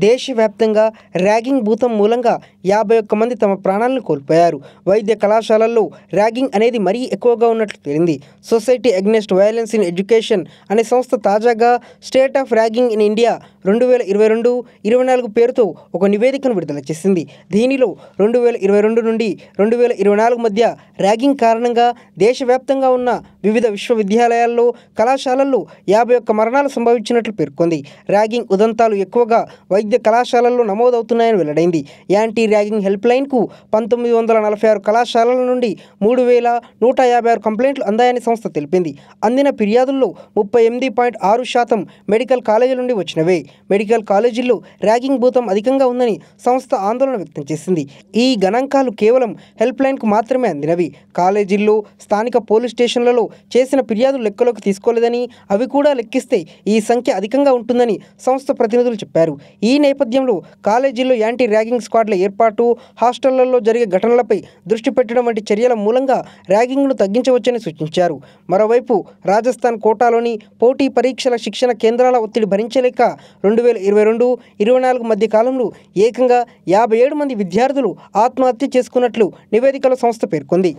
దేశవ్యాప్తంగా ర్యాగింగ్ భూతం మూలంగా 51 మంది తమ ప్రాణాలను కోల్పోయారు. వైద్య కళాశాలల్లో ర్యాగింగ్ అనేది మరీ ఎక్కువగా ఉన్నట్లు తేలింది. Society against violence in education అనే సంస్థ తాజాగా state of ragging in India 2022-24 పేరుతో ఒక నివేదికను విడుదల చేసింది. దీనిలో 2022 నుండి 2024 మధ్య ర్యాగింగ్ కారణంగా దేశవ్యాప్తంగా ఉన్న వివిధ విశ్వవిద్యాలయాల్లో, కళాశాలల్లో 51 మరణాలు సంభవించినట్లు పేర్కొంది. ర్యాగింగ్ ఉదంతాలు ఎక్కువగా వైద్య కళాశాలల్లో నమోదవుతున్నాయని వెల్లడైంది. యాంటీ ర్యాగింగ్ హెల్ప్ లైన్కు 1946 కళాశాలల నుండి 3156 కంప్లైంట్లు అందాయని సంస్థ తెలిపింది. అందిన ఫిర్యాదుల్లో 38.6% మెడికల్ కాలేజీల నుండి వచ్చినవే. మెడికల్ కాలేజీల్లో ర్యాగింగ్ భూతం అధికంగా ఉందని సంస్థ ఆందోళన వ్యక్తం చేసింది. ఈ గణాంకాలు కేవలం హెల్ప్ లైన్కు మాత్రమే అందినవి. కాలేజీల్లో, స్థానిక పోలీస్ స్టేషన్లలో చేసిన ఫిర్యాదులు లెక్కలోకి తీసుకోలేదని, అవి కూడా లెక్కిస్తే ఈ సంఖ్య అధికంగా ఉంటుందని సంస్థ ప్రతినిధులు చెప్పారు. ఈ నేపథ్యంలో కాలేజీల్లో యాంటీ ర్యాగింగ్ స్క్వాడ్ల ఏర్పాటు, హాస్టళ్లలో జరిగే ఘటనలపై దృష్టి పెట్టడం వంటి చర్యల మూలంగా ర్యాగింగ్ను తగ్గించవచ్చని సూచించారు. మరోవైపు రాజస్థాన్ కోటాలోని పోటీ పరీక్షల శిక్షణ కేంద్రాల ఒత్తిడి భరించలేక 2022-24 మధ్య కాలంలో ఏకంగా 57 మంది విద్యార్థులు ఆత్మహత్య చేసుకున్నట్లు నివేదికలో సంస్థ పేర్కొంది.